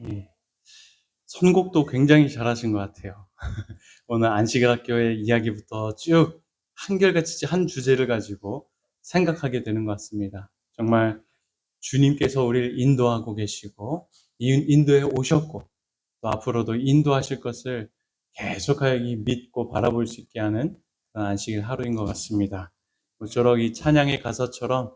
예. 선곡도 굉장히 잘하신 것 같아요. 오늘 안식일학교의 이야기부터 쭉 한결같이 한 주제를 가지고 생각하게 되는 것 같습니다. 정말 주님께서 우리를 인도하고 계시고 인도에 오셨고 또 앞으로도 인도하실 것을 계속하여 믿고 바라볼 수 있게 하는 그런 안식일 하루인 것 같습니다. 모쪼록 이 찬양의 가사처럼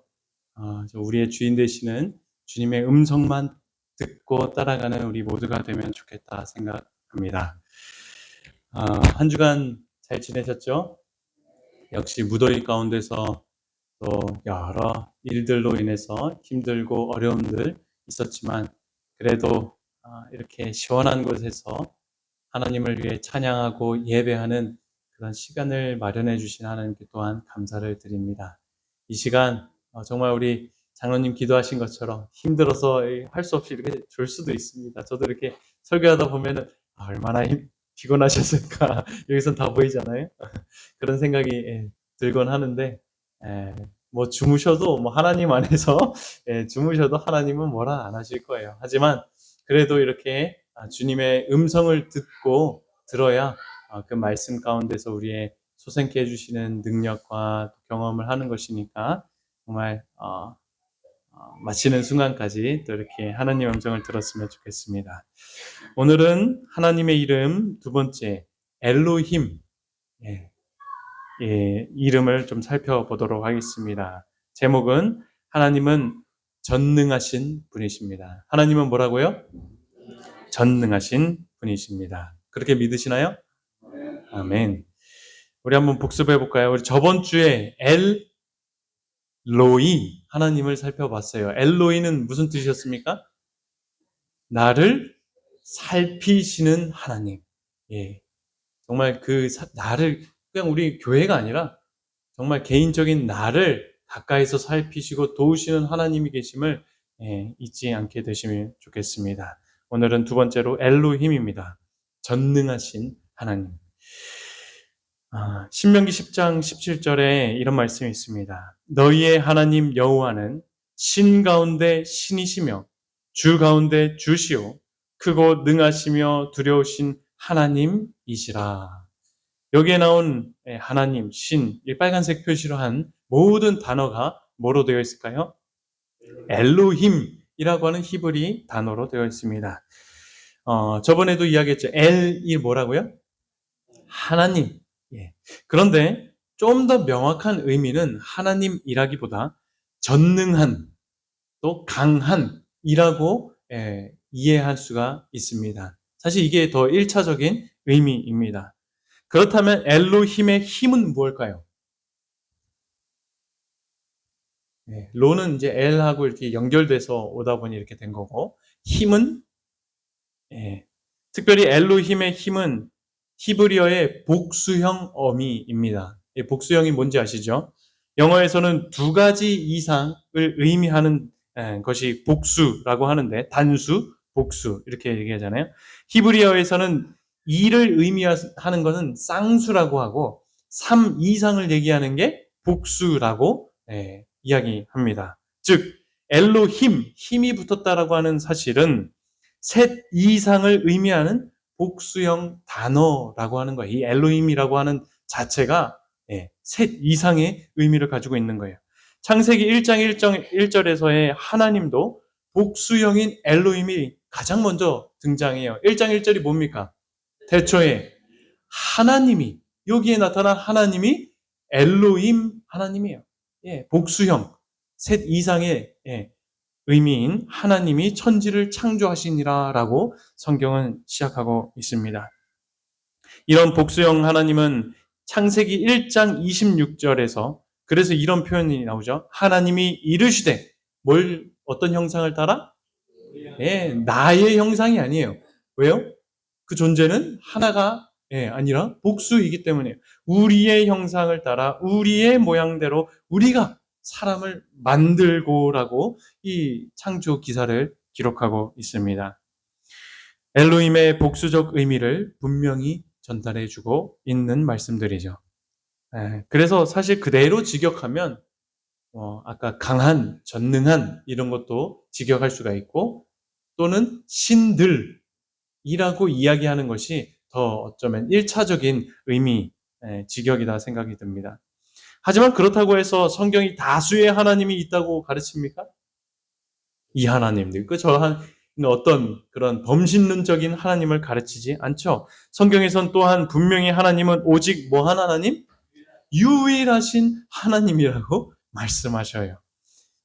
우리의 주인 되시는 주님의 음성만 듣고 따라가는 우리 모두가 되면 좋겠다 생각합니다. 한 주간 잘 지내셨죠? 역시 무더위 가운데서 또 여러 일들로 인해서 힘들고 어려움들 있었지만 그래도 이렇게 시원한 곳에서 하나님을 위해 찬양하고 예배하는 그런 시간을 마련해 주신 하나님께 또한 감사를 드립니다. 이 시간 정말 우리 장로님 기도하신 것처럼 힘들어서 할 수 없이 이렇게 졸 수도 있습니다. 저도 이렇게 설교하다 보면은 얼마나 피곤하셨을까 여기선 다 보이잖아요. 그런 생각이 들곤 하는데 뭐 주무셔도 뭐 하나님 안에서 주무셔도 하나님은 뭐라 안 하실 거예요. 하지만 그래도 이렇게 주님의 음성을 듣고 들어야 그 말씀 가운데서 우리의 소생케 해주시는 능력과 경험을 하는 것이니까 정말 마치는 순간까지 또 이렇게 하나님 음성을 들었으면 좋겠습니다. 오늘은 하나님의 이름 두 번째 엘로힘 이름을 좀 살펴보도록 하겠습니다. 제목은 하나님은 전능하신 분이십니다. 하나님은 뭐라고요? 전능하신 분이십니다. 그렇게 믿으시나요? 아멘. 우리 한번 복습해 볼까요? 우리 저번 주에 엘로이 하나님을 살펴봤어요. 엘로이는 무슨 뜻이었습니까? 나를 살피시는 하나님. 예. 정말 나를 그냥 우리 교회가 아니라 정말 개인적인 나를 가까이서 살피시고 도우시는 하나님이 계심을 잊지 않게 되시면 좋겠습니다. 오늘은 두 번째로 엘로힘입니다. 전능하신 하나님. 신명기 10장 17절에 이런 말씀이 있습니다. 너희의 하나님 여호와는 신 가운데 신이시며 주 가운데 주시오 크고 능하시며 두려우신 하나님이시라. 여기에 나온 하나님, 신, 이 빨간색 표시로 한 모든 단어가 뭐로 되어 있을까요? 엘로힘이라고 하는 히브리 단어로 되어 있습니다. 저번에도 이야기했죠. 엘이 뭐라고요? 하나님. 예. 그런데 좀 더 명확한 의미는 하나님이라기보다 전능한, 또 강한이라고 이해할 수가 있습니다. 사실 이게 더 1차적인 의미입니다. 그렇다면 엘로힘의 힘은 무엇일까요? 로는 이제 엘하고 이렇게 연결돼서 오다 보니 이렇게 된 거고, 힘은 특별히 엘로힘의 힘은 히브리어의 복수형 어미입니다. 복수형이 뭔지 아시죠? 영어에서는 두 가지 이상을 의미하는 것이 복수라고 하는데, 단수, 복수 이렇게 얘기하잖아요. 히브리어에서는 2를 의미하는 것은 쌍수라고 하고 3 이상을 얘기하는 게 복수라고 이야기합니다. 즉 엘로힘, 힘이 붙었다라고 하는 사실은 셋 이상을 의미하는 복수형 단어라고 하는 거예요. 이 엘로힘이라고 하는 자체가 셋 이상의 의미를 가지고 있는 거예요. 창세기 1장 1절에서의 하나님도 복수형인 엘로힘이 가장 먼저 등장해요. 1장 1절이 뭡니까? 태초에 하나님이, 여기에 나타난 하나님이 엘로힘 하나님이에요. 복수형, 셋 이상의 의미인 하나님이 천지를 창조하시니라 라고 성경은 시작하고 있습니다. 이런 복수형 하나님은 창세기 1장 26절에서 그래서 이런 표현이 나오죠. 하나님이 이르시되 어떤 형상을 따라? 나의 형상이 아니에요. 왜요? 그 존재는 하나가 아니라 복수이기 때문에 우리의 형상을 따라 우리의 모양대로 우리가 사람을 만들고라고 이 창조 기사를 기록하고 있습니다. 엘로힘의 복수적 의미를 분명히 전달해주고 있는 말씀들이죠. 그래서 사실 그대로 직역하면 아까 강한, 전능한 이런 것도 직역할 수가 있고 또는 신들이라고 이야기하는 것이 더 어쩌면 1차적인 의미, 직역이다 생각이 듭니다. 하지만 그렇다고 해서 성경이 다수의 하나님이 있다고 가르칩니까? 이 하나님들, 어떤 그런 범신론적인 하나님을 가르치지 않죠. 성경에선 또한 분명히 하나님은 오직 뭐한 하나님? 유일하신 하나님이라고 말씀하셔요.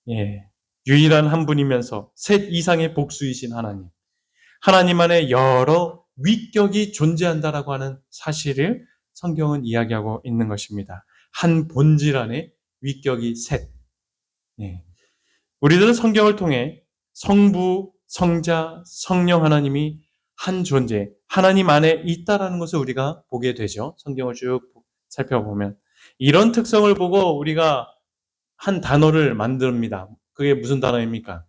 예. 유일한 한 분이면서 셋 이상의 복수이신 하나님. 하나님 안에 여러 위격이 존재한다라고 하는 사실을 성경은 이야기하고 있는 것입니다. 한 본질 안에 위격이 셋. 예. 우리들은 성경을 통해 성부, 성자, 성령 하나님이 한 존재, 하나님 안에 있다라는 것을 우리가 보게 되죠. 성경을 쭉 살펴보면. 이런 특성을 보고 우리가 한 단어를 만듭니다. 그게 무슨 단어입니까?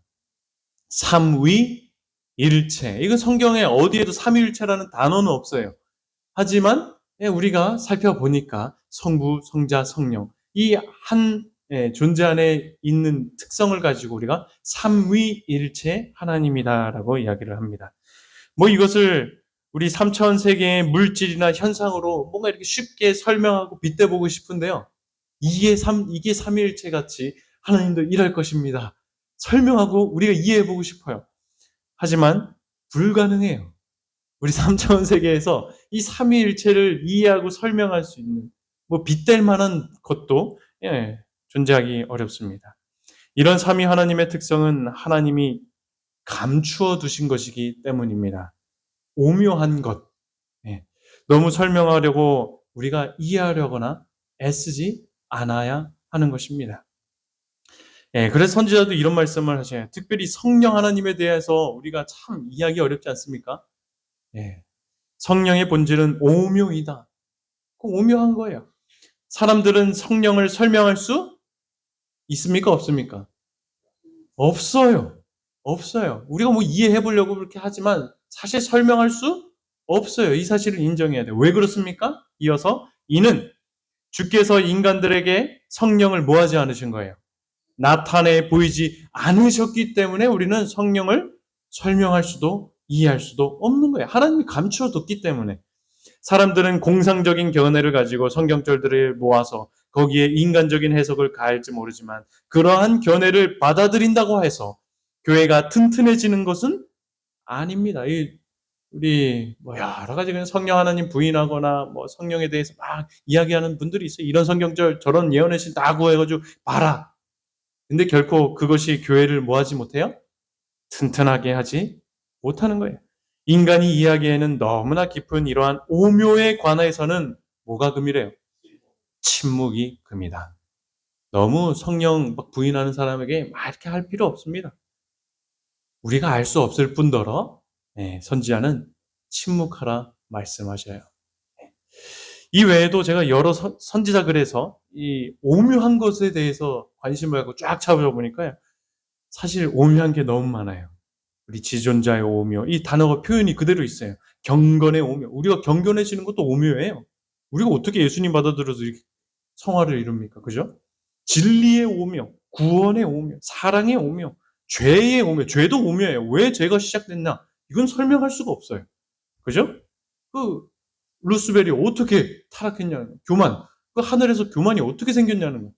삼위일체. 이거 성경에 어디에도 삼위일체라는 단어는 없어요. 하지만 우리가 살펴보니까 성부, 성자, 성령 이 한 존재 안에 있는 특성을 가지고 우리가 삼위일체 하나님이다라고 이야기를 합니다. 뭐 이것을 우리 3차원 세계의 물질이나 현상으로 뭔가 이렇게 쉽게 설명하고 빗대보고 싶은데요. 이게 삼위일체 같이 하나님도 일할 것입니다. 설명하고 우리가 이해해보고 싶어요. 하지만 불가능해요. 우리 3차원 세계에서 이 삼위일체를 이해하고 설명할 수 있는 뭐 빗댈 만한 것도 존재하기 어렵습니다. 이런 삼위 하나님의 특성은 하나님이 감추어 두신 것이기 때문입니다. 오묘한 것. 너무 설명하려고 우리가 이해하려거나 애쓰지 않아야 하는 것입니다. 그래서 선지자도 이런 말씀을 하셔요. 특별히 성령 하나님에 대해서 우리가 참 이해하기 어렵지 않습니까? 성령의 본질은 오묘이다. 오묘한 거예요. 사람들은 성령을 설명할 수 있습니까? 없습니까? 없어요. 없어요. 우리가 뭐 이해해 보려고 그렇게 하지만 사실 설명할 수 없어요. 이 사실을 인정해야 돼요. 왜 그렇습니까? 이어서 이는 주께서 인간들에게 성령을 뭐하지 않으신 거예요? 나타내 보이지 않으셨기 때문에 우리는 성령을 설명할 수도 이해할 수도 없는 거예요. 하나님이 감추어뒀기 때문에. 사람들은 공상적인 견해를 가지고 성경절들을 모아서 거기에 인간적인 해석을 가할지 모르지만 그러한 견해를 받아들인다고 해서 교회가 튼튼해지는 것은 아닙니다. 우리 여러 가지 성령 하나님 부인하거나 뭐 성령에 대해서 막 이야기하는 분들이 있어요. 이런 성경절 저런 예언의 신 다 구해가지고 봐라. 근데 결코 그것이 교회를 뭐하지 못해요? 튼튼하게 하지 못하는 거예요. 인간이 이야기에는 너무나 깊은 이러한 오묘에 관해서는 뭐가 금이래요? 침묵이 금이다. 너무 성령 막 부인하는 사람에게 막 이렇게 할 필요 없습니다. 우리가 알 수 없을 뿐더러 선지자는 침묵하라 말씀하셔요. 이 외에도 제가 여러 선지자 글에서 이 오묘한 것에 대해서 관심을 갖고 쫙 찾아보니까요. 사실 오묘한 게 너무 많아요. 우리 지존자의 오묘. 이 단어가 표현이 그대로 있어요. 경건의 오묘. 우리가 경건해지는 것도 오묘해요. 우리가 어떻게 예수님 받아들여서 이렇게 성화를 이룹니까? 그죠? 진리의 오묘, 구원의 오묘, 사랑의 오묘, 죄의 오묘. 죄도 오묘해요. 왜 죄가 시작됐나? 이건 설명할 수가 없어요. 그죠? 루스벨이 어떻게 타락했냐는 거. 교만. 하늘에서 교만이 어떻게 생겼냐는 거.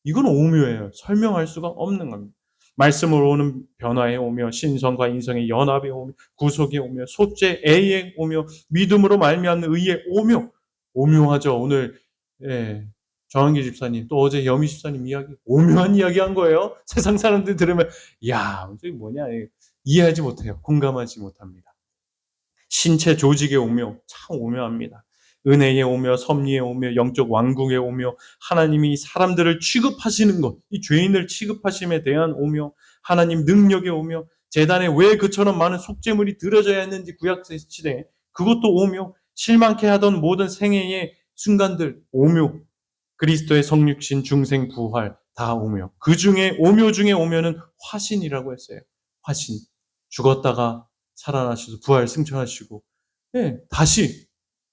이건 오묘해요. 설명할 수가 없는 겁니다. 말씀으로 오는 변화에 오며 신성과 인성의 연합에 오며 구속에 오며 속죄의 오며 믿음으로 말미암는 의의 오며 오묘하죠. 오늘 정한기 집사님 또 어제 여미 집사님 이야기 오묘한 이야기 한 거예요. 세상 사람들이 들으면 야 저게 뭐냐 이해하지 못해요. 공감하지 못합니다. 신체 조직의 오묘 참 오묘합니다. 은혜의 오며 섭리의 오며 영적 왕국의 오며 하나님이 사람들을 취급하시는 것, 이 죄인을 취급하심에 대한 오며 하나님 능력의 오며 제단에 왜 그처럼 많은 속죄물이 드려져야 했는지 구약 시대에 그것도 오며 실망케 하던 모든 생애의 순간들 오며 그리스도의 성육신 중생 부활 다 오며 그 중에 오며 중에 오며는 화신이라고 했어요. 화신 죽었다가 살아나셔서 부활 승천하시고 다시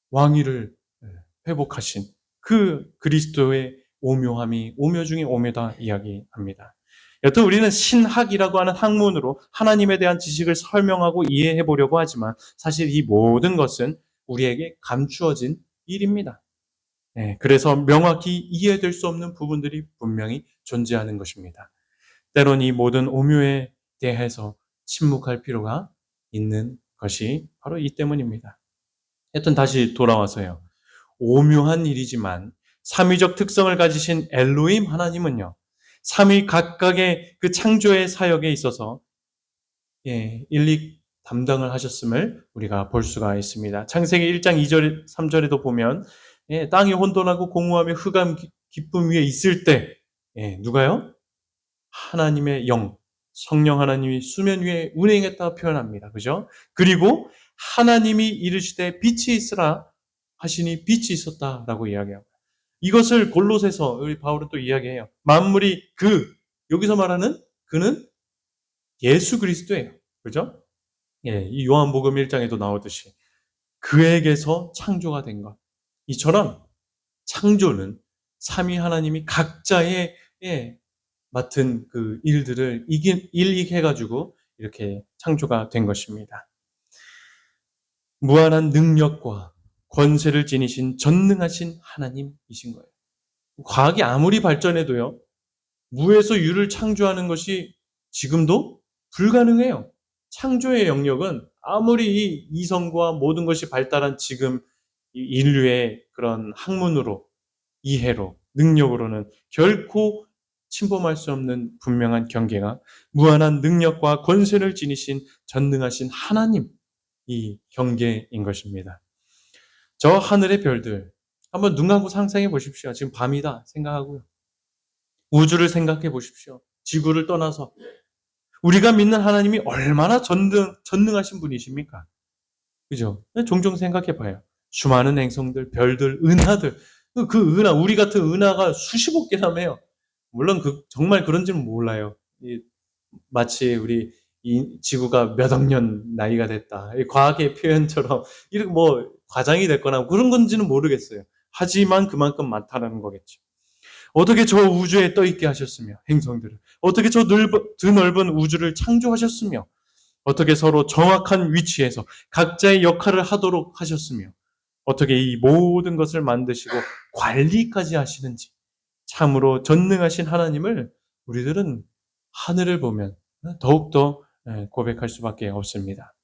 왕위를 회복하신 그 그리스도의 오묘함이 오묘 중에 오묘다 이야기합니다. 여튼 우리는 신학이라고 하는 학문으로 하나님에 대한 지식을 설명하고 이해해 보려고 하지만 사실 이 모든 것은 우리에게 감추어진 일입니다. 그래서 명확히 이해될 수 없는 부분들이 분명히 존재하는 것입니다. 때론 이 모든 오묘에 대해서 침묵할 필요가 있는 것이 바로 이 때문입니다. 하여튼 다시 돌아와서요. 오묘한 일이지만 삼위적 특성을 가지신 엘로힘 하나님은요. 삼위 각각의 그 창조의 사역에 있어서 일일이 담당을 하셨음을 우리가 볼 수가 있습니다. 창세기 1장 2절, 3절에도 보면 땅이 혼돈하고 공허하며 흑암 깊음 위에 있을 때 누가요? 하나님의 영, 성령 하나님이 수면 위에 운행했다 표현합니다. 그죠? 그리고 하나님이 이르시되 빛이 있으라 하시니 빛이 있었다라고 이야기합니다. 이것을 골로새서 우리 바울은 또 이야기해요. 만물이 여기서 말하는 그는 예수 그리스도예요. 그죠? 이 요한복음 1장에도 나오듯이 그에게서 창조가 된 것. 이처럼 창조는 삼위 하나님이 각자의 맡은 그 일들을 일익해가지고 이렇게 창조가 된 것입니다. 무한한 능력과 권세를 지니신 전능하신 하나님이신 거예요. 과학이 아무리 발전해도요, 무에서 유를 창조하는 것이 지금도 불가능해요. 창조의 영역은 아무리 이 이성과 모든 것이 발달한 지금 인류의 그런 학문으로, 이해로, 능력으로는 결코 침범할 수 없는 분명한 경계가 무한한 능력과 권세를 지니신 전능하신 하나님, 이 경계인 것입니다. 저 하늘의 별들, 한번 눈 감고 상상해 보십시오. 지금 밤이다 생각하고요. 우주를 생각해 보십시오. 지구를 떠나서 우리가 믿는 하나님이 얼마나 전능하신 분이십니까? 그죠? 종종 생각해 봐요. 수많은 행성들, 별들, 은하들. 그 은하, 우리 같은 은하가 수십억 개라며요. 물론 정말 그런지는 몰라요. 마치 우리 이 지구가 몇 억 년 나이가 됐다. 과학의 표현처럼 이렇게 뭐 과장이 됐거나 그런 건지는 모르겠어요. 하지만 그만큼 많다는 거겠죠. 어떻게 저 우주에 떠있게 하셨으며 행성들을 어떻게 저 드넓은 우주를 창조하셨으며 어떻게 서로 정확한 위치에서 각자의 역할을 하도록 하셨으며 어떻게 이 모든 것을 만드시고 관리까지 하시는지 참으로 전능하신 하나님을 우리들은 하늘을 보면 더욱더 고백할 수밖에 없습니다.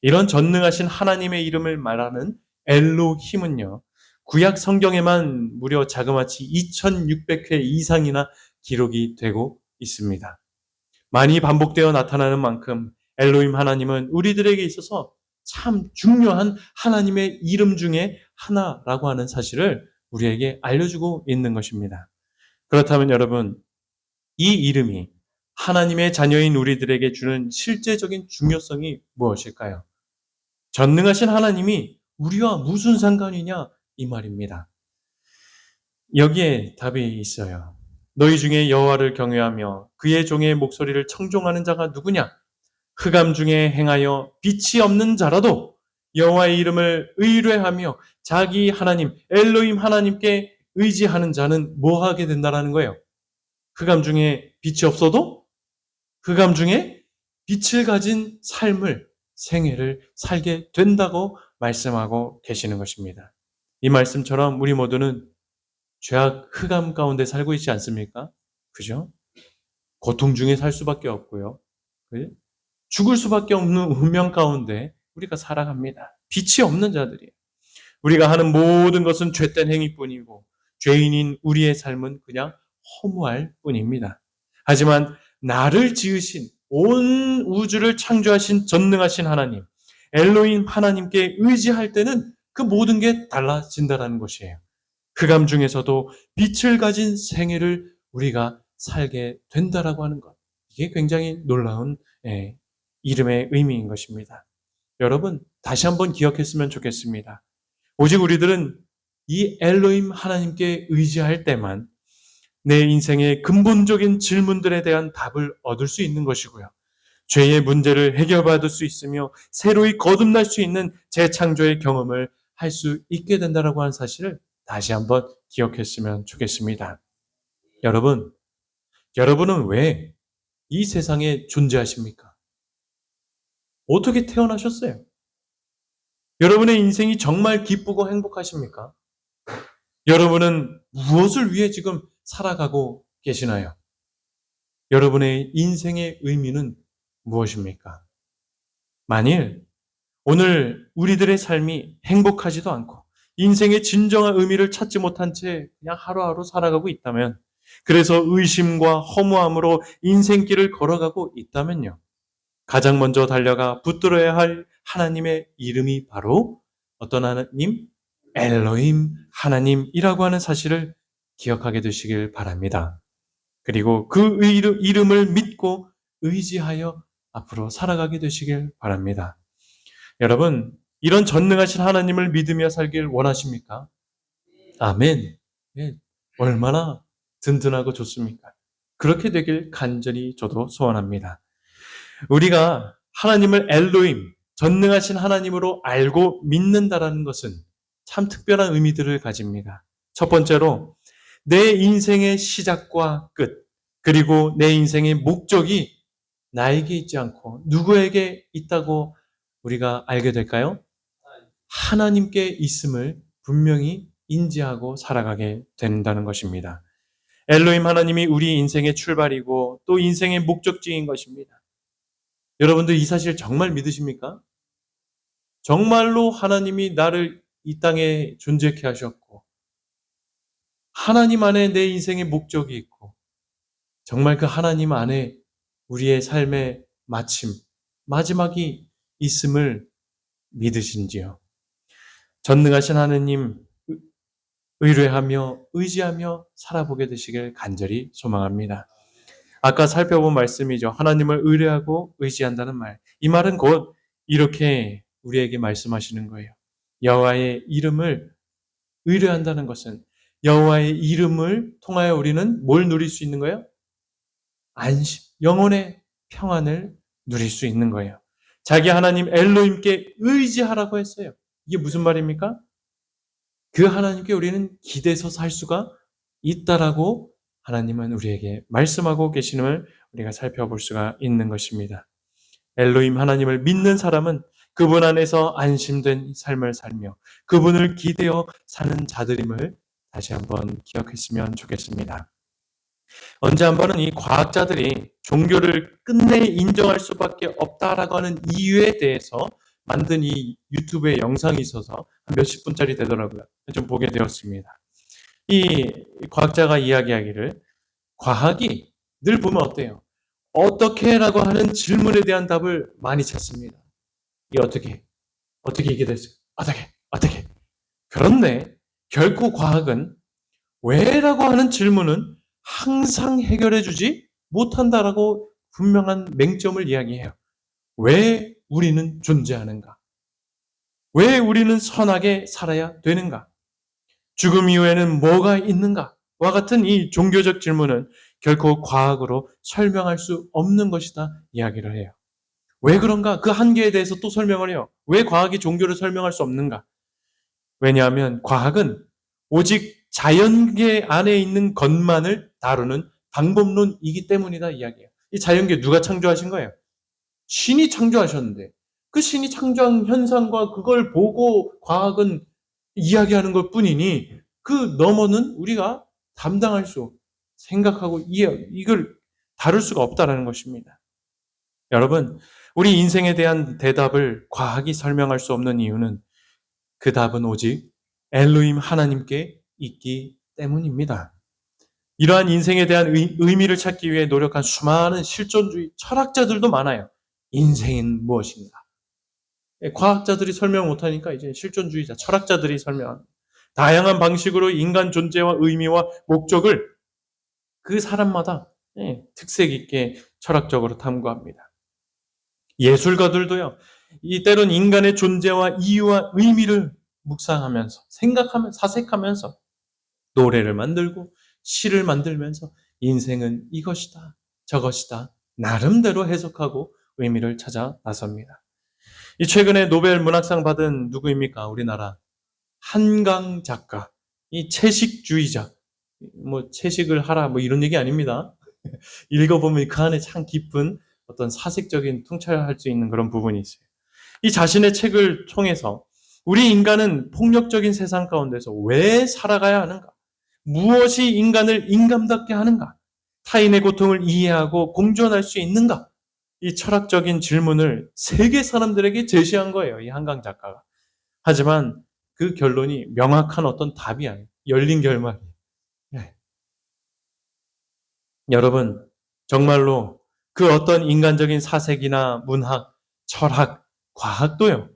이런 전능하신 하나님의 이름을 말하는 엘로힘은요. 구약 성경에만 무려 자그마치 2600회 이상이나 기록이 되고 있습니다. 많이 반복되어 나타나는 만큼 엘로힘 하나님은 우리들에게 있어서 참 중요한 하나님의 이름 중에 하나라고 하는 사실을 우리에게 알려주고 있는 것입니다. 그렇다면 여러분, 이 이름이 하나님의 자녀인 우리들에게 주는 실제적인 중요성이 무엇일까요? 전능하신 하나님이 우리와 무슨 상관이냐 이 말입니다. 여기에 답이 있어요. 너희 중에 여호와를 경외하며 그의 종의 목소리를 청종하는 자가 누구냐? 흑암 중에 행하여 빛이 없는 자라도 여호와의 이름을 의뢰하며 자기 하나님 엘로힘 하나님께 의지하는 자는 뭐 하게 된다라는 거예요? 흑암 중에 빛이 없어도 흑암 중에 빛을 가진 삶을 생애를 살게 된다고 말씀하고 계시는 것입니다. 이 말씀처럼 우리 모두는 죄악 흑암 가운데 살고 있지 않습니까? 그죠? 고통 중에 살 수밖에 없고요. 죽을 수밖에 없는 운명 가운데 우리가 살아갑니다. 빛이 없는 자들이에요. 우리가 하는 모든 것은 죄된 행위뿐이고 죄인인 우리의 삶은 그냥 허무할 뿐입니다. 하지만 나를 지으신 온 우주를 창조하신 전능하신 하나님, 엘로힘 하나님께 의지할 때는 그 모든 게 달라진다는 것이에요. 흑암 중에서도 빛을 가진 생애를 우리가 살게 된다라고 하는 것. 이게 굉장히 놀라운 이름의 의미인 것입니다. 여러분, 다시 한번 기억했으면 좋겠습니다. 오직 우리들은 이 엘로힘 하나님께 의지할 때만 내 인생의 근본적인 질문들에 대한 답을 얻을 수 있는 것이고요. 죄의 문제를 해결받을 수 있으며 새로이 거듭날 수 있는 재창조의 경험을 할 수 있게 된다라고 하는 사실을 다시 한번 기억했으면 좋겠습니다. 여러분은 왜 이 세상에 존재하십니까? 어떻게 태어나셨어요? 여러분의 인생이 정말 기쁘고 행복하십니까? 여러분은 무엇을 위해 지금 살아가고 계시나요? 여러분의 인생의 의미는 무엇입니까? 만일 오늘 우리들의 삶이 행복하지도 않고 인생의 진정한 의미를 찾지 못한 채 그냥 하루하루 살아가고 있다면, 그래서 의심과 허무함으로 인생길을 걸어가고 있다면요, 가장 먼저 달려가 붙들어야 할 하나님의 이름이 바로 어떤 하나님? 엘로힘 하나님이라고 하는 사실을 기억하게 되시길 바랍니다. 그리고 그 이름을 믿고 의지하여 앞으로 살아가게 되시길 바랍니다. 여러분, 이런 전능하신 하나님을 믿으며 살길 원하십니까? 아멘. 네, 얼마나 든든하고 좋습니까? 그렇게 되길 간절히 저도 소원합니다. 우리가 하나님을 엘로힘, 전능하신 하나님으로 알고 믿는다라는 것은 참 특별한 의미들을 가집니다. 첫 번째로, 내 인생의 시작과 끝, 그리고 내 인생의 목적이 나에게 있지 않고 누구에게 있다고 우리가 알게 될까요? 하나님께 있음을 분명히 인지하고 살아가게 된다는 것입니다. 엘로힘 하나님이 우리 인생의 출발이고 또 인생의 목적지인 것입니다. 여러분들 이 사실 정말 믿으십니까? 정말로 하나님이 나를 이 땅에 존재케 하셨고 하나님 안에 내 인생의 목적이 있고 정말 그 하나님 안에 우리의 삶의 마침, 마지막이 있음을 믿으신지요? 전능하신 하나님 의뢰하며 의지하며 살아보게 되시길 간절히 소망합니다. 아까 살펴본 말씀이죠. 하나님을 의뢰하고 의지한다는 말. 이 말은 곧 이렇게 우리에게 말씀하시는 거예요. 여호와의 이름을 의뢰한다는 것은 여호와의 이름을 통하여 우리는 뭘 누릴 수 있는 거예요? 안심, 영혼의 평안을 누릴 수 있는 거예요. 자기 하나님 엘로힘께 의지하라고 했어요. 이게 무슨 말입니까? 그 하나님께 우리는 기대서 살 수가 있다라고 하나님은 우리에게 말씀하고 계시는을 우리가 살펴볼 수가 있는 것입니다. 엘로힘 하나님을 믿는 사람은 그분 안에서 안심된 삶을 살며 그분을 기대어 사는 자들임을 다시 한번 기억했으면 좋겠습니다. 언제 한 번은 이 과학자들이 종교를 끝내 인정할 수밖에 없다라고 하는 이유에 대해서 만든 이 유튜브에 영상이 있어서 한 몇십 분짜리 되더라고요. 좀 보게 되었습니다. 이 과학자가 이야기하기를 과학이 늘 보면 어때요? 어떻게? 라고 하는 질문에 대한 답을 많이 찾습니다. 이 어떻게? 어떻게 이게 됐어요? 어떻게? 어떻게? 그런데 결코 과학은 왜? 라고 하는 질문은 항상 해결해주지 못한다라고 분명한 맹점을 이야기해요. 왜 우리는 존재하는가? 왜 우리는 선하게 살아야 되는가? 죽음 이후에는 뭐가 있는가? 와 같은 이 종교적 질문은 결코 과학으로 설명할 수 없는 것이다 이야기를 해요. 왜 그런가? 그 한계에 대해서 또 설명을 해요. 왜 과학이 종교를 설명할 수 없는가? 왜냐하면 과학은 오직 자연계 안에 있는 것만을 다루는 방법론이기 때문이다 이야기예요. 이 자연계 누가 창조하신 거예요? 신이 창조하셨는데 그 신이 창조한 현상과 그걸 보고 과학은 이야기하는 것 뿐이니 그 너머는 우리가 담당할 수, 생각하고 이걸 다룰 수가 없다라는 것입니다. 여러분, 우리 인생에 대한 대답을 과학이 설명할 수 없는 이유는 그 답은 오직 엘로힘 하나님께 있기 때문입니다. 이러한 인생에 대한 의미를 찾기 위해 노력한 수많은 실존주의 철학자들도 많아요. 인생은 무엇인가? 과학자들이 설명 못하니까 이제 실존주의자, 철학자들이 설명합니다. 다양한 방식으로 인간 존재와 의미와 목적을 그 사람마다 특색 있게 철학적으로 탐구합니다. 예술가들도요, 이 때론 인간의 존재와 이유와 의미를 묵상하면서, 생각하면서, 사색하면서 노래를 만들고 시를 만들면서 인생은 이것이다, 저것이다, 나름대로 해석하고 의미를 찾아 나섭니다. 이 최근에 노벨 문학상 받은 누구입니까? 우리나라 한강 작가, 이 채식주의자, 뭐 채식을 하라 뭐 이런 얘기 아닙니다. 읽어보면 그 안에 참 깊은 어떤 사색적인 통찰할 수 있는 그런 부분이 있어요. 이 자신의 책을 통해서 우리 인간은 폭력적인 세상 가운데서 왜 살아가야 하는가? 무엇이 인간을 인간답게 하는가? 타인의 고통을 이해하고 공존할 수 있는가? 이 철학적인 질문을 세계 사람들에게 제시한 거예요. 이 한강 작가가. 하지만 그 결론이 명확한 어떤 답이 아니에요. 열린 결말. 네. 여러분, 정말로 그 어떤 인간적인 사색이나 문학, 철학, 과학도요.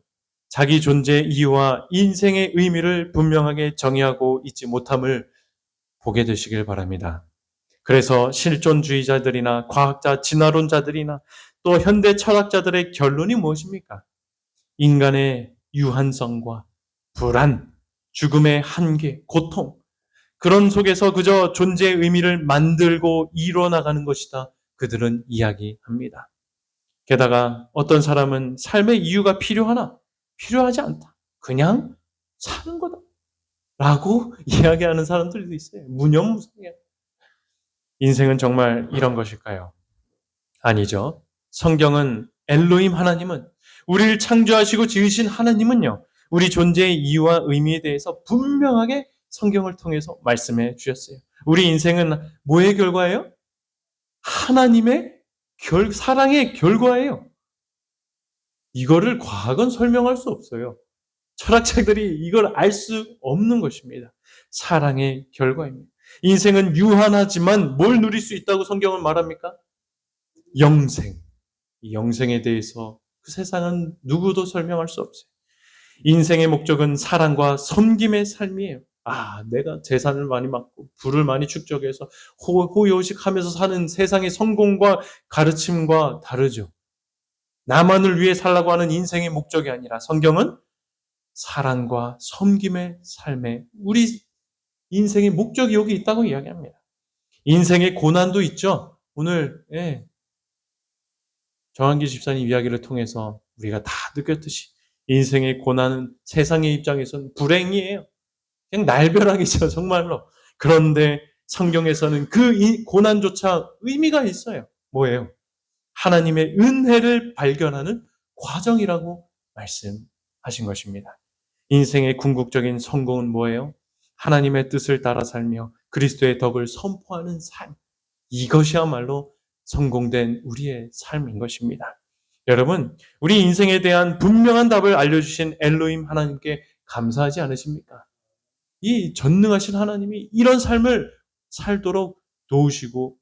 자기 존재의 이유와 인생의 의미를 분명하게 정의하고 있지 못함을 보게 되시길 바랍니다. 그래서 실존주의자들이나 과학자, 진화론자들이나 또 현대 철학자들의 결론이 무엇입니까? 인간의 유한성과 불안, 죽음의 한계, 고통, 그런 속에서 그저 존재의 의미를 만들고 이뤄나가는 것이다. 그들은 이야기합니다. 게다가 어떤 사람은 삶의 이유가 필요하나? 필요하지 않다. 그냥 사는 거다. 라고 이야기하는 사람들도 있어요. 무념무상해. 인생은 정말 이런 것일까요? 아니죠. 성경은 엘로힘 하나님은 우리를 창조하시고 지으신 하나님은요. 우리 존재의 이유와 의미에 대해서 분명하게 성경을 통해서 말씀해 주셨어요. 우리 인생은 뭐의 결과예요? 하나님의 사랑의 결과예요. 이거를 과학은 설명할 수 없어요. 철학자들이 이걸 알 수 없는 것입니다. 사랑의 결과입니다. 인생은 유한하지만 뭘 누릴 수 있다고 성경은 말합니까? 영생. 이 영생에 대해서 그 세상은 누구도 설명할 수 없어요. 인생의 목적은 사랑과 섬김의 삶이에요. 내가 재산을 많이 맡고 부를 많이 축적해서 호의호식하면서 사는 세상의 성공과 가르침과 다르죠. 나만을 위해 살라고 하는 인생의 목적이 아니라 성경은 사랑과 섬김의 삶에 우리 인생의 목적이 여기 있다고 이야기합니다. 인생의 고난도 있죠. 오늘 정한기 집사님 이야기를 통해서 우리가 다 느꼈듯이 인생의 고난은 세상의 입장에서는 불행이에요. 그냥 날벼락이죠, 정말로. 그런데 성경에서는 그 고난조차 의미가 있어요. 뭐예요? 하나님의 은혜를 발견하는 과정이라고 말씀하신 것입니다. 인생의 궁극적인 성공은 뭐예요? 하나님의 뜻을 따라 살며 그리스도의 덕을 선포하는 삶. 이것이야말로 성공된 우리의 삶인 것입니다. 여러분, 우리 인생에 대한 분명한 답을 알려주신 엘로힘 하나님께 감사하지 않으십니까? 이 전능하신 하나님이 이런 삶을 살도록 도우시고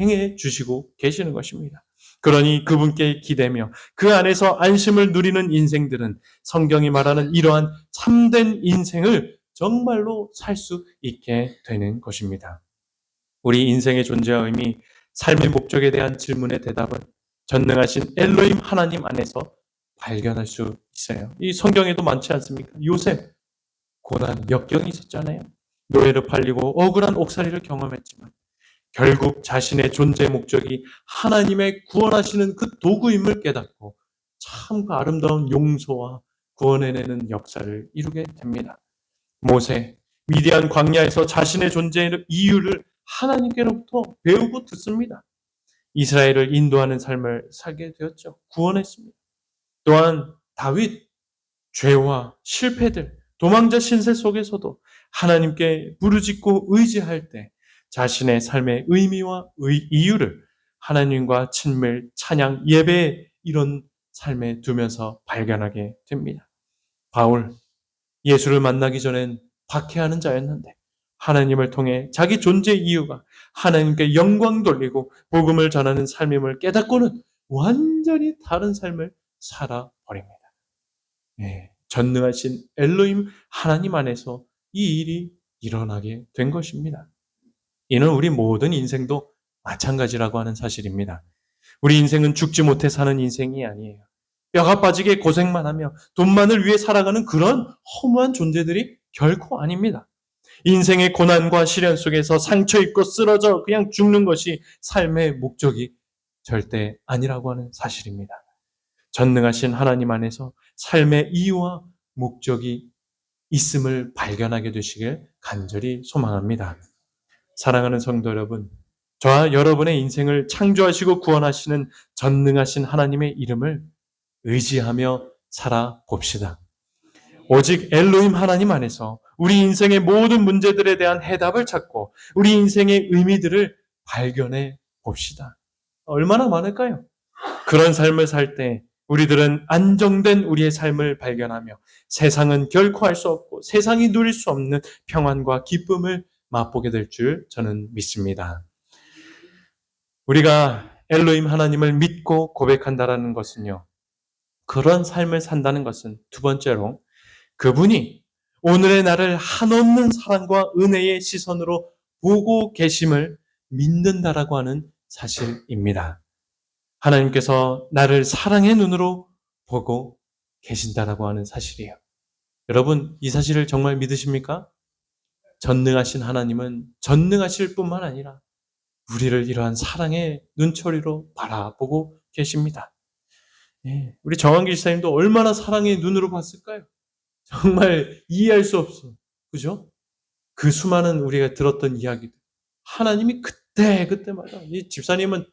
행해 주시고 계시는 것입니다. 그러니 그분께 기대며 그 안에서 안심을 누리는 인생들은 성경이 말하는 이러한 참된 인생을 정말로 살 수 있게 되는 것입니다. 우리 인생의 존재와 의미, 삶의 목적에 대한 질문의 대답은 전능하신 엘로힘 하나님 안에서 발견할 수 있어요. 이 성경에도 많지 않습니까? 요셉, 고난, 역경이 있었잖아요. 노예로 팔리고 억울한 옥살이를 경험했지만 결국 자신의 존재 목적이 하나님의 구원하시는 그 도구임을 깨닫고 참 그 아름다운 용서와 구원해내는 역사를 이루게 됩니다. 모세, 위대한 광야에서 자신의 존재의 이유를 하나님께로부터 배우고 듣습니다. 이스라엘을 인도하는 삶을 살게 되었죠. 구원했습니다. 또한 다윗, 죄와 실패들, 도망자 신세 속에서도 하나님께 부르짖고 의지할 때 자신의 삶의 의미와 이유를 하나님과 친밀, 찬양, 예배 이런 삶에 두면서 발견하게 됩니다. 바울, 예수를 만나기 전엔 박해하는 자였는데 하나님을 통해 자기 존재 이유가 하나님께 영광 돌리고 복음을 전하는 삶임을 깨닫고는 완전히 다른 삶을 살아버립니다. 전능하신 엘로힘 하나님 안에서 이 일이 일어나게 된 것입니다. 이는 우리 모든 인생도 마찬가지라고 하는 사실입니다. 우리 인생은 죽지 못해 사는 인생이 아니에요. 뼈가 빠지게 고생만 하며 돈만을 위해 살아가는 그런 허무한 존재들이 결코 아닙니다. 인생의 고난과 시련 속에서 상처 입고 쓰러져 그냥 죽는 것이 삶의 목적이 절대 아니라고 하는 사실입니다. 전능하신 하나님 안에서 삶의 이유와 목적이 있음을 발견하게 되시길 간절히 소망합니다. 사랑하는 성도 여러분, 저와 여러분의 인생을 창조하시고 구원하시는 전능하신 하나님의 이름을 의지하며 살아봅시다. 오직 엘로힘 하나님 안에서 우리 인생의 모든 문제들에 대한 해답을 찾고 우리 인생의 의미들을 발견해 봅시다. 얼마나 많을까요? 그런 삶을 살 때 우리들은 안정된 우리의 삶을 발견하며 세상은 결코 할 수 없고 세상이 누릴 수 없는 평안과 기쁨을 맛보게 될 줄 저는 믿습니다. 우리가 엘로힘 하나님을 믿고 고백한다라는 것은요. 그런 삶을 산다는 것은 두 번째로 그분이 오늘의 나를 한없는 사랑과 은혜의 시선으로 보고 계심을 믿는다라고 하는 사실입니다. 하나님께서 나를 사랑의 눈으로 보고 계신다라고 하는 사실이에요. 여러분, 이 사실을 정말 믿으십니까? 전능하신 하나님은 전능하실 뿐만 아니라 우리를 이러한 사랑의 눈초리로 바라보고 계십니다. 예, 우리 정한기 지사님도 얼마나 사랑의 눈으로 봤을까요? 정말 이해할 수 없어. 그죠? 그 수많은 우리가 들었던 이야기들. 하나님이 그때마다, 이 집사님은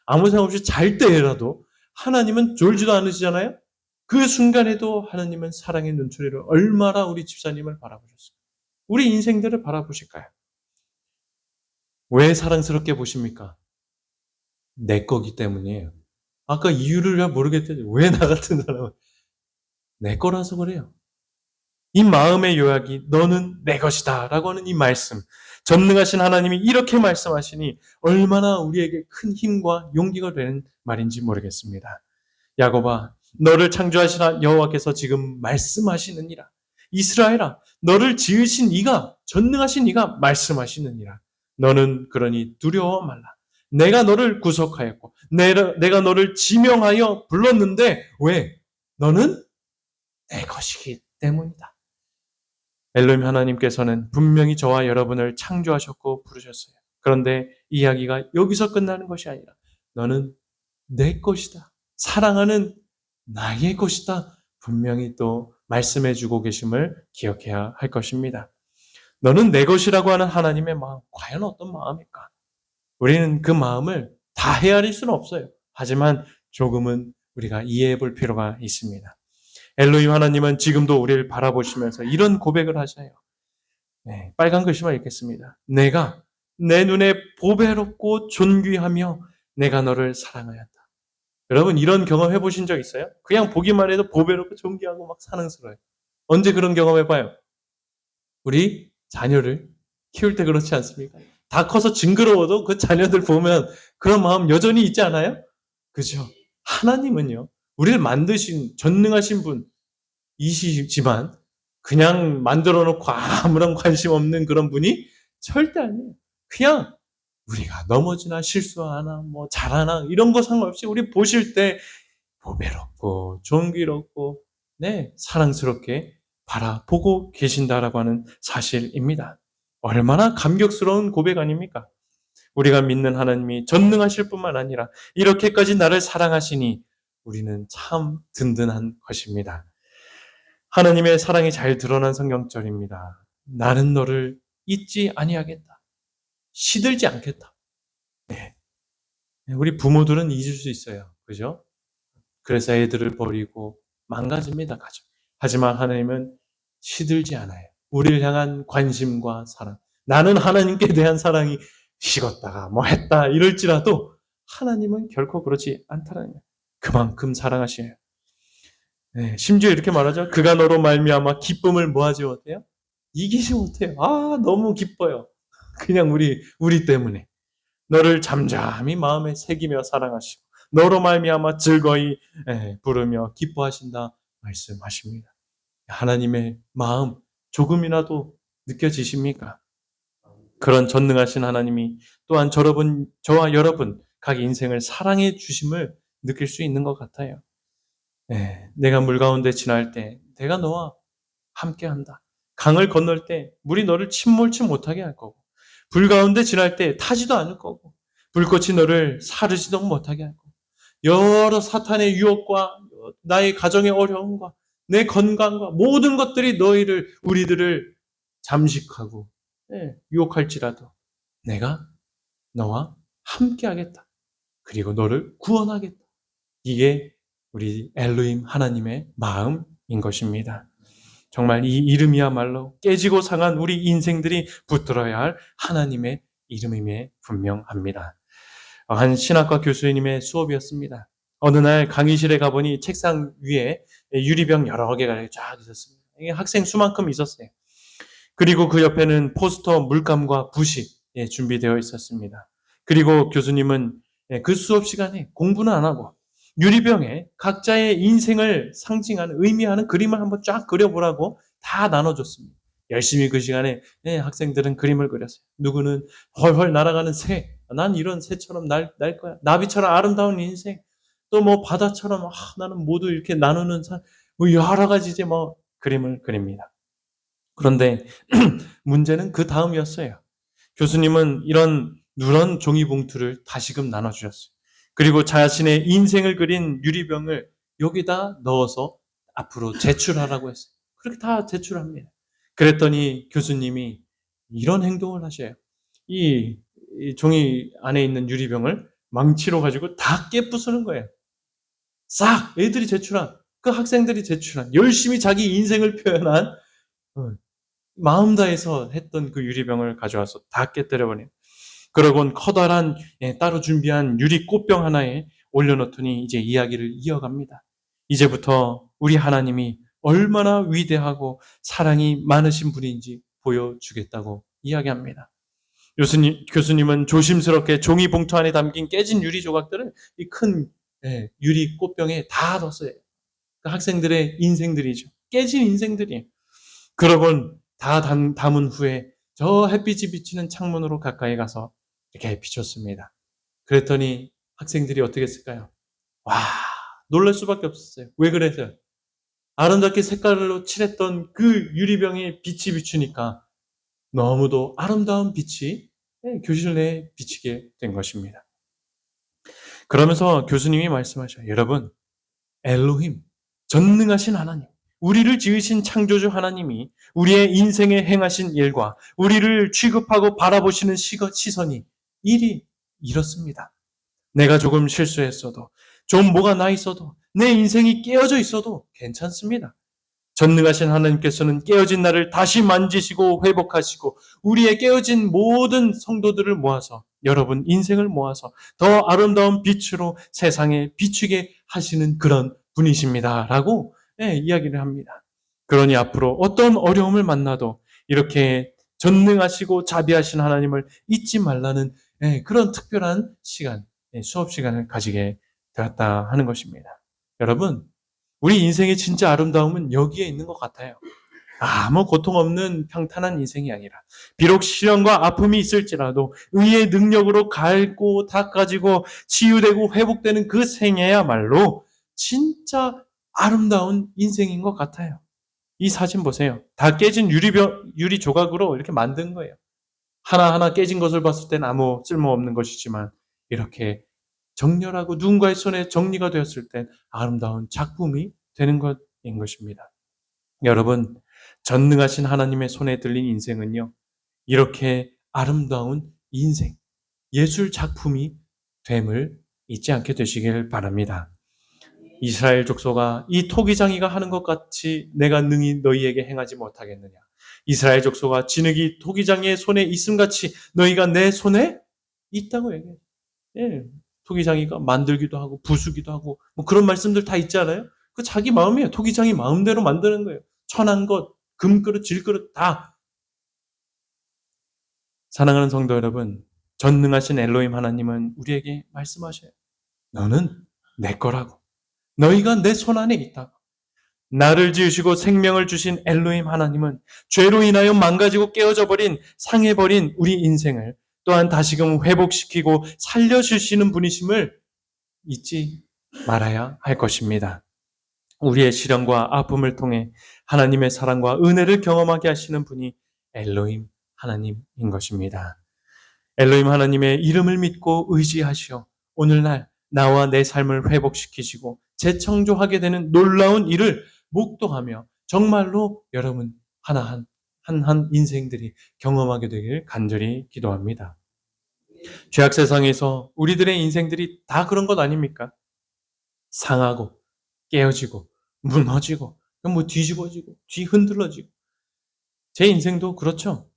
아무 생각 없이 잘 때라도 하나님은 졸지도 않으시잖아요? 그 순간에도 하나님은 사랑의 눈초리를 얼마나 우리 집사님을 바라보셨어요. 우리 인생들을 바라보실까요? 왜 사랑스럽게 보십니까? 내 거기 때문이에요. 아까 이유를 잘 모르겠더니 왜 나 같은 사람은 내 거라서 그래요. 이 마음의 요약이 너는 내 것이다 라고 하는 이 말씀, 전능하신 하나님이 이렇게 말씀하시니 얼마나 우리에게 큰 힘과 용기가 되는 말인지 모르겠습니다. 야곱아, 너를 창조하신 여호와께서 지금 말씀하시느니라. 이스라엘아, 너를 지으신 이가, 전능하신 이가 말씀하시느니라. 너는 그러니 두려워 말라. 내가 너를 구속하였고 내가 너를 지명하여 불렀는데 왜? 너는 내 것이기 때문이다. 엘로힘 하나님께서는 분명히 저와 여러분을 창조하셨고 부르셨어요. 그런데 이야기가 여기서 끝나는 것이 아니라 너는 내 것이다. 사랑하는 나의 것이다. 분명히 또 말씀해 주고 계심을 기억해야 할 것입니다. 너는 내 것이라고 하는 하나님의 마음, 과연 어떤 마음일까? 우리는 그 마음을 다 헤아릴 수는 없어요. 하지만 조금은 우리가 이해해 볼 필요가 있습니다. 엘로힘 하나님은 지금도 우리를 바라보시면서 이런 고백을 하셔요. 네, 빨간 글씨만 읽겠습니다. 내가 내 눈에 보배롭고 존귀하며 내가 너를 사랑하였다. 여러분 이런 경험 해보신 적 있어요? 그냥 보기만 해도 보배롭고 존귀하고 막 사랑스러워요. 언제 그런 경험 해봐요? 우리 자녀를 키울 때 그렇지 않습니까? 다 커서 징그러워도 그 자녀들 보면 그런 마음 여전히 있지 않아요? 그죠? 하나님은요, 우리를 만드신 전능하신 분이시지만 그냥 만들어 놓고 아무런 관심 없는 그런 분이 절대 아니에요. 그냥 우리가 넘어지나 실수하나 뭐 잘하나 이런 거 상관없이 우리 보실 때 보배롭고 존귀롭고 네, 사랑스럽게 바라보고 계신다라고 하는 사실입니다. 얼마나 감격스러운 고백 아닙니까? 우리가 믿는 하나님이 전능하실 뿐만 아니라 이렇게까지 나를 사랑하시니 우리는 참 든든한 것입니다. 하나님의 사랑이 잘 드러난 성경절입니다. 나는 너를 잊지 아니하겠다. 시들지 않겠다. 네. 우리 부모들은 잊을 수 있어요. 그죠? 그래서 애들을 버리고 망가집니다, 가정. 하지만 하나님은 시들지 않아요. 우리를 향한 관심과 사랑. 나는 하나님께 대한 사랑이 식었다가 뭐 했다 이럴지라도 하나님은 결코 그렇지 않다는 거예요. 그만큼 사랑하시네요. 네, 심지어 이렇게 말하죠. 그가 너로 말미암아 기쁨을 뭐하지 못해요? 이기지 못해요. 아, 너무 기뻐요. 그냥 우리 때문에. 너를 잠잠히 마음에 새기며 사랑하시고 너로 말미암아 즐거이 부르며 기뻐하신다 말씀하십니다. 하나님의 마음 조금이라도 느껴지십니까? 그런 전능하신 하나님이 또한 저와 여러분 각 인생을 사랑해 주심을 느낄 수 있는 것 같아요. 내가 물 가운데 지날 때 내가 너와 함께한다. 강을 건널 때 물이 너를 침몰치 못하게 할 거고 불 가운데 지날 때 타지도 않을 거고 불꽃이 너를 사르지도 못하게 할 거고 여러 사탄의 유혹과 나의 가정의 어려움과 내 건강과 모든 것들이 우리들을 잠식하고 유혹할지라도 내가 너와 함께하겠다. 그리고 너를 구원하겠다. 이게 우리 엘로힘 하나님의 마음인 것입니다. 정말 이 이름이야말로 깨지고 상한 우리 인생들이 붙들어야 할 하나님의 이름임에 분명합니다. 한 신학과 교수님의 수업이었습니다. 어느 날 강의실에 가보니 책상 위에 유리병 여러 개가 쫙 있었습니다. 이게 학생 수만큼 있었어요. 그리고 그 옆에는 포스터, 물감과 붓이 준비되어 있었습니다. 그리고 교수님은 그 수업 시간에 공부는 안 하고 유리병에 각자의 인생을 상징하는, 의미하는 그림을 한번 쫙 그려보라고 다 나눠줬습니다. 열심히 그 시간에 학생들은 그림을 그렸어요. 누구는 훨훨 날아가는 새, 난 이런 새처럼 날 거야. 나비처럼 아름다운 인생, 또 뭐 바다처럼 나는 모두 이렇게 나누는 뭐 여러 가지 이제 뭐 그림을 그립니다. 그런데 문제는 그 다음이었어요. 교수님은 이런 누런 종이봉투를 다시금 나눠주셨어요. 그리고 자신의 인생을 그린 유리병을 여기다 넣어서 앞으로 제출하라고 했어요. 그렇게 다 제출합니다. 그랬더니 교수님이 이런 행동을 하셔요. 이 종이 안에 있는 유리병을 망치로 가지고 다 깨부수는 거예요. 싹 애들이 제출한, 그 학생들이 제출한, 열심히 자기 인생을 표현한 마음 다해서 했던 그 유리병을 가져와서 다 깨뜨려버려요. 그러곤 커다란 따로 준비한 유리 꽃병 하나에 올려놓더니 이제 이야기를 이어갑니다. 이제부터 우리 하나님이 얼마나 위대하고 사랑이 많으신 분인지 보여주겠다고 이야기합니다. 교수님은 조심스럽게 종이 봉투 안에 담긴 깨진 유리 조각들을 이 큰 유리 꽃병에 다 넣었어요. 그 학생들의 인생들이죠. 깨진 인생들이. 그러곤 다 담은 후에 저 햇빛이 비치는 창문으로 가까이 가서 이렇게 비췄습니다. 그랬더니 학생들이 어떻게 했을까요? 와, 놀랄 수밖에 없었어요. 왜 그래서요? 아름답게 색깔로 칠했던 그 유리병에 빛이 비추니까 너무도 아름다운 빛이 교실 내에 비치게 된 것입니다. 그러면서 교수님이 말씀하셔요. 여러분, 엘로힘, 전능하신 하나님, 우리를 지으신 창조주 하나님이 우리의 인생에 행하신 일과 우리를 취급하고 바라보시는 시선이 이렇습니다. 내가 조금 실수했어도, 좀 뭐가 나 있어도, 내 인생이 깨어져 있어도 괜찮습니다. 전능하신 하나님께서는 깨어진 나를 다시 만지시고 회복하시고 우리의 깨어진 모든 성도들을 모아서, 여러분 인생을 모아서 더 아름다운 빛으로 세상에 비추게 하시는 그런 분이십니다. 라고 이야기를 합니다. 그러니 앞으로 어떤 어려움을 만나도 이렇게 전능하시고 자비하신 하나님을 잊지 말라는 그런 특별한 시간, 수업 시간을 가지게 되었다 하는 것입니다. 여러분, 우리 인생의 진짜 아름다움은 여기에 있는 것 같아요. 아무 고통 없는 평탄한 인생이 아니라 비록 시련과 아픔이 있을지라도 의의 능력으로 갈고 닦아지고 치유되고 회복되는 그 생애야말로 진짜 아름다운 인생인 것 같아요. 이 사진 보세요. 다 깨진 유리 조각으로 이렇게 만든 거예요. 하나하나 깨진 것을 봤을 땐 아무 쓸모없는 것이지만 이렇게 정렬하고 누군가의 손에 정리가 되었을 땐 아름다운 작품이 되는 것인 것입니다. 여러분, 전능하신 하나님의 손에 들린 인생은요, 이렇게 아름다운 인생, 예술 작품이 됨을 잊지 않게 되시길 바랍니다. 이스라엘 족속아, 이 토기장이가 하는 것 같이 내가 능히 너희에게 행하지 못하겠느냐. 이스라엘 족속아, 진흙이 토기장이의 손에 있음같이 너희가 내 손에 있다고 얘기해요. 예, 토기장이가 만들기도 하고 부수기도 하고 뭐 그런 말씀들 다 있잖아요. 그 자기 마음이에요. 토기장이 마음대로 만드는 거예요. 천한 것, 금그릇, 질그릇 다. 사랑하는 성도 여러분, 전능하신 엘로힘 하나님은 우리에게 말씀하셔요. 너는 내 거라고. 너희가 내 손 안에 있다고. 나를 지으시고 생명을 주신 엘로힘 하나님은 죄로 인하여 망가지고 깨어져 버린, 상해버린 우리 인생을 또한 다시금 회복시키고 살려주시는 분이심을 잊지 말아야 할 것입니다. 우리의 시련과 아픔을 통해 하나님의 사랑과 은혜를 경험하게 하시는 분이 엘로힘 하나님인 것입니다. 엘로힘 하나님의 이름을 믿고 의지하시어 오늘날 나와 내 삶을 회복시키시고 재창조하게 되는 놀라운 일을 목도하며 정말로 여러분 한 인생들이 경험하게 되길 간절히 기도합니다. 죄악 세상에서 우리들의 인생들이 다 그런 것 아닙니까? 상하고 깨어지고 무너지고 뭐 뒤집어지고 뒤흔들러지고 제 인생도 그렇죠.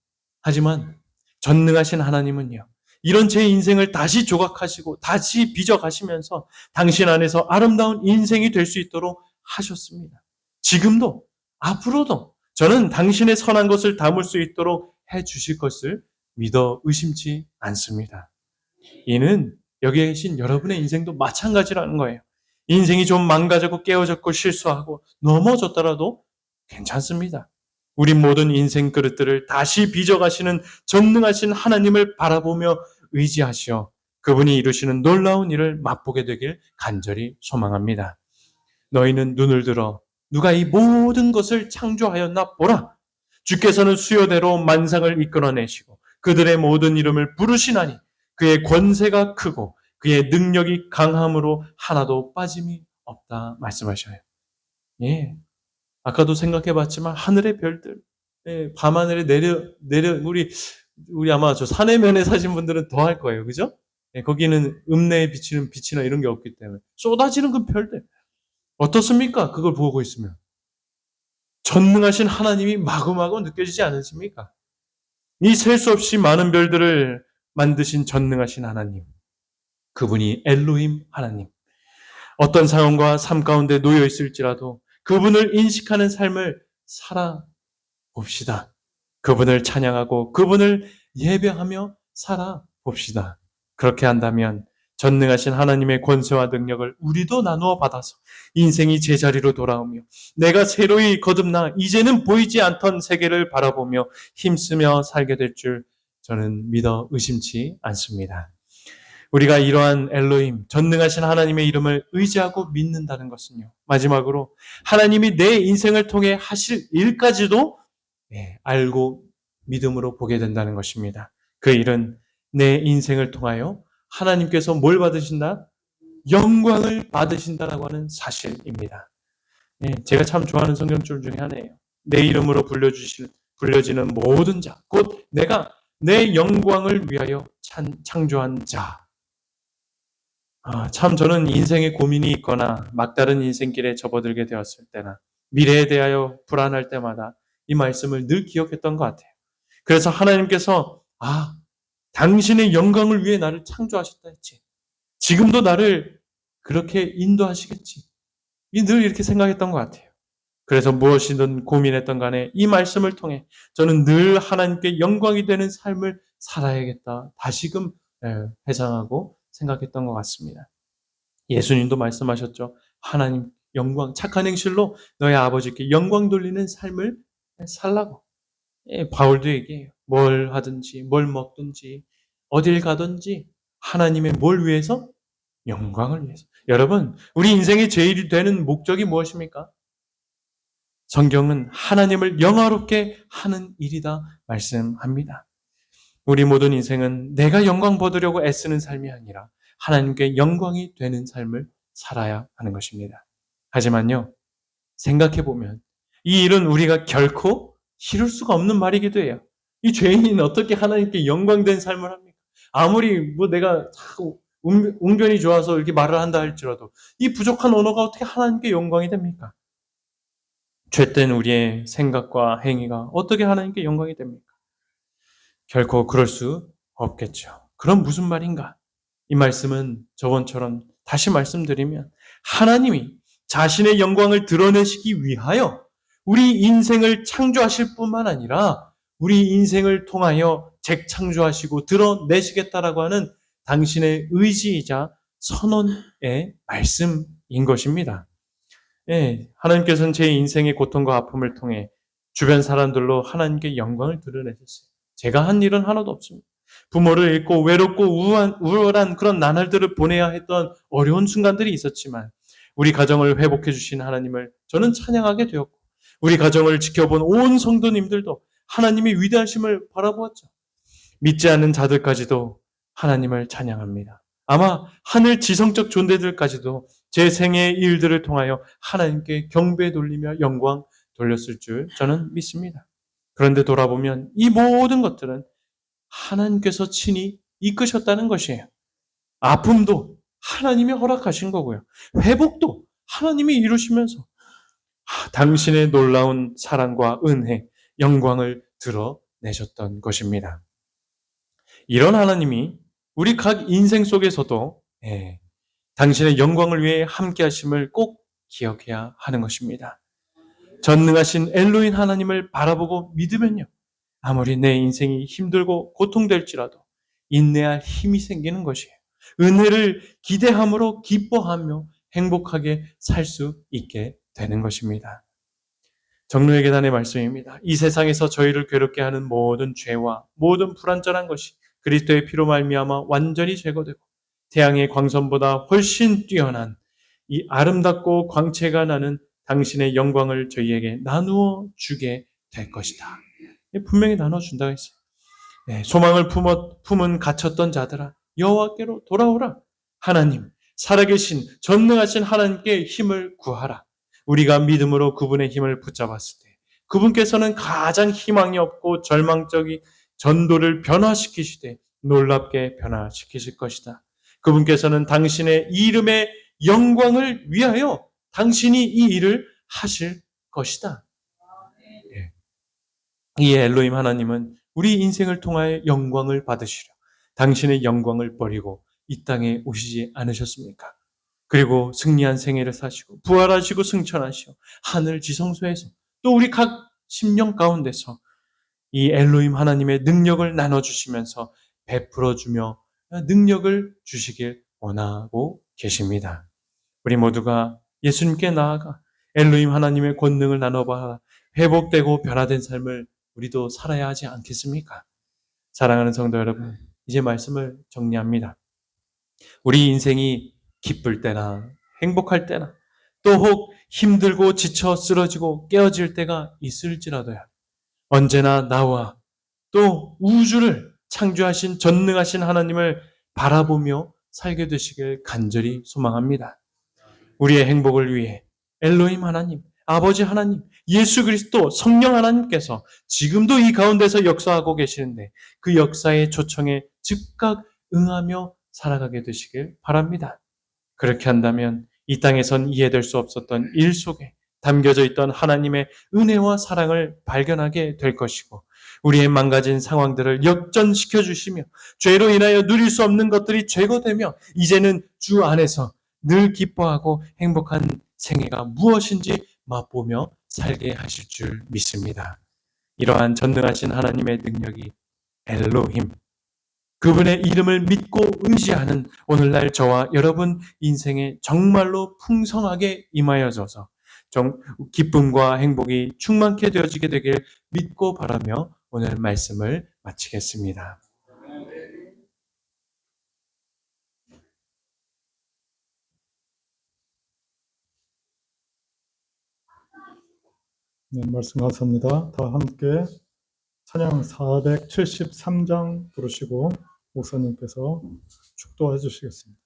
하지만 전능하신 하나님은요. 이런 제 인생을 다시 조각하시고 다시 빚어가시면서 당신 안에서 아름다운 인생이 될 수 있도록 하셨습니다. 지금도 앞으로도 저는 당신의 선한 것을 담을 수 있도록 해 주실 것을 믿어 의심치 않습니다. 이는 여기에 계신 여러분의 인생도 마찬가지라는 거예요. 인생이 좀 망가졌고 깨어졌고 실수하고 넘어졌더라도 괜찮습니다. 우리 모든 인생 그릇들을 다시 빚어가시는 전능하신 하나님을 바라보며 의지하시어 그분이 이루시는 놀라운 일을 맛보게 되길 간절히 소망합니다. 너희는 눈을 들어 누가 이 모든 것을 창조하였나 보라. 주께서는 수요대로 만상을 이끌어내시고 그들의 모든 이름을 부르시나니 그의 권세가 크고 그의 능력이 강함으로 하나도 빠짐이 없다 말씀하셔요. 예. 아까도 생각해 봤지만 하늘의 별들, 예, 밤하늘에 내려, 우리 아마 저 산해면에 사신 분들은 더 할 거예요. 그죠? 예, 거기는 읍내에 비치는 빛이나 이런 게 없기 때문에. 쏟아지는 그 별들. 어떻습니까? 그걸 보고 있으면. 전능하신 하나님이 마구마구 느껴지지 않으십니까? 이 셀 수 없이 많은 별들을 만드신 전능하신 하나님. 그분이 엘로힘 하나님. 어떤 상황과 삶 가운데 놓여 있을지라도 그분을 인식하는 삶을 살아봅시다. 그분을 찬양하고 그분을 예배하며 살아봅시다. 그렇게 한다면 전능하신 하나님의 권세와 능력을 우리도 나누어 받아서 인생이 제자리로 돌아오며 내가 새로이 거듭나 이제는 보이지 않던 세계를 바라보며 힘쓰며 살게 될 줄 저는 믿어 의심치 않습니다. 우리가 이러한 엘로힘, 전능하신 하나님의 이름을 의지하고 믿는다는 것은요. 마지막으로 하나님이 내 인생을 통해 하실 일까지도 알고 믿음으로 보게 된다는 것입니다. 그 일은 내 인생을 통하여 하나님께서 뭘 받으신다? 영광을 받으신다라고 하는 사실입니다. 제가 참 좋아하는 성경줄 중에 하나예요. 내 이름으로 불려지는 모든 자, 곧 내가 내 영광을 위하여 창조한 자. 참 저는 인생에 고민이 있거나 막다른 인생길에 접어들게 되었을 때나 미래에 대하여 불안할 때마다 이 말씀을 늘 기억했던 것 같아요. 그래서 하나님께서 당신의 영광을 위해 나를 창조하셨다 했지. 지금도 나를 그렇게 인도하시겠지. 늘 이렇게 생각했던 것 같아요. 그래서 무엇이든 고민했던 간에 이 말씀을 통해 저는 늘 하나님께 영광이 되는 삶을 살아야겠다. 다시금 회상하고 생각했던 것 같습니다. 예수님도 말씀하셨죠. 하나님 영광, 착한 행실로 너희 아버지께 영광 돌리는 삶을 살라고. 바울도 얘기해요. 뭘 하든지, 뭘 먹든지, 어딜 가든지 하나님의 뭘 위해서? 영광을 위해서. 여러분, 우리 인생의 제일이 되는 목적이 무엇입니까? 성경은 하나님을 영화롭게 하는 일이다 말씀합니다. 우리 모든 인생은 내가 영광 받으려고 애쓰는 삶이 아니라 하나님께 영광이 되는 삶을 살아야 하는 것입니다. 하지만요, 생각해보면 이 일은 우리가 결코 이룰 수가 없는 말이기도 해요. 이 죄인은 어떻게 하나님께 영광된 삶을 합니까? 아무리 내가 웅변이 좋아서 이렇게 말을 한다 할지라도 이 부족한 언어가 어떻게 하나님께 영광이 됩니까? 죄된 우리의 생각과 행위가 어떻게 하나님께 영광이 됩니까? 결코 그럴 수 없겠죠. 그럼 무슨 말인가? 이 말씀은 저번처럼 다시 말씀드리면 하나님이 자신의 영광을 드러내시기 위하여 우리 인생을 창조하실 뿐만 아니라 우리 인생을 통하여 재창조하시고 드러내시겠다라고 하는 당신의 의지이자 선언의 말씀인 것입니다. 하나님께서는 제 인생의 고통과 아픔을 통해 주변 사람들로 하나님께 영광을 드러내셨어요. 제가 한 일은 하나도 없습니다. 부모를 잃고 외롭고 우울한 그런 나날들을 보내야 했던 어려운 순간들이 있었지만 우리 가정을 회복해 주신 하나님을 저는 찬양하게 되었고 우리 가정을 지켜본 온 성도님들도 하나님의 위대하심을 바라보았죠. 믿지 않는 자들까지도 하나님을 찬양합니다. 아마 하늘 지성적 존재들까지도 제 생애의 일들을 통하여 하나님께 경배 돌리며 영광 돌렸을 줄 저는 믿습니다. 그런데 돌아보면 이 모든 것들은 하나님께서 친히 이끄셨다는 것이에요. 아픔도 하나님이 허락하신 거고요. 회복도 하나님이 이루시면서 당신의 놀라운 사랑과 은혜, 영광을 드러내셨던 것입니다. 이런 하나님이 우리 각 인생 속에서도 당신의 영광을 위해 함께 하심을 꼭 기억해야 하는 것입니다. 전능하신 엘로힘 하나님을 바라보고 믿으면요, 아무리 내 인생이 힘들고 고통될지라도 인내할 힘이 생기는 것이에요. 은혜를 기대함으로 기뻐하며 행복하게 살 수 있게 되는 것입니다. 정로의 계단의 말씀입니다. 이 세상에서 저희를 괴롭게 하는 모든 죄와 모든 불완전한 것이 그리스도의 피로 말미암아 완전히 제거되고 태양의 광선보다 훨씬 뛰어난 이 아름답고 광채가 나는 당신의 영광을 저희에게 나누어 주게 될 것이다. 분명히 나눠준다고 했어요. 소망을 품은 갇혔던 자들아, 여호와께로 돌아오라. 하나님, 살아계신 전능하신 하나님께 힘을 구하라. 우리가 믿음으로 그분의 힘을 붙잡았을 때 그분께서는 가장 희망이 없고 절망적인 전도를 변화시키시되 놀랍게 변화시키실 것이다. 그분께서는 당신의 이름의 영광을 위하여 당신이 이 일을 하실 것이다. 이 엘로힘 하나님은 우리 인생을 통하여 영광을 받으시려 당신의 영광을 버리고 이 땅에 오시지 않으셨습니까? 그리고 승리한 생애를 사시고 부활하시고 승천하시고 하늘 지성소에서 또 우리 각 심령 가운데서 이 엘로힘 하나님의 능력을 나눠주시면서 베풀어주며 능력을 주시길 원하고 계십니다. 우리 모두가 예수님께 나아가 엘로힘 하나님의 권능을 나눠봐 회복되고 변화된 삶을 우리도 살아야 하지 않겠습니까? 사랑하는 성도 여러분, 이제 말씀을 정리합니다. 우리 인생이 기쁠 때나 행복할 때나 또 혹 힘들고 지쳐 쓰러지고 깨어질 때가 있을지라도요, 언제나 나와 또 우주를 창조하신 전능하신 하나님을 바라보며 살게 되시길 간절히 소망합니다. 우리의 행복을 위해 엘로힘 하나님, 아버지 하나님, 예수 그리스도 성령 하나님께서 지금도 이 가운데서 역사하고 계시는데 그 역사의 초청에 즉각 응하며 살아가게 되시길 바랍니다. 그렇게 한다면 이 땅에선 이해될 수 없었던 일 속에 담겨져 있던 하나님의 은혜와 사랑을 발견하게 될 것이고 우리의 망가진 상황들을 역전시켜 주시며 죄로 인하여 누릴 수 없는 것들이 제거되며 이제는 주 안에서 늘 기뻐하고 행복한 생애가 무엇인지 맛보며 살게 하실 줄 믿습니다. 이러한 전능하신 하나님의 능력이 엘로힘, 그분의 이름을 믿고 의지하는 오늘날 저와 여러분 인생에 정말로 풍성하게 임하여져서 기쁨과 행복이 충만케 되어지게 되길 믿고 바라며 오늘 말씀을 마치겠습니다. 네, 말씀 감사합니다. 다 함께 찬양 473장 부르시고 목사님께서 축도해 주시겠습니다.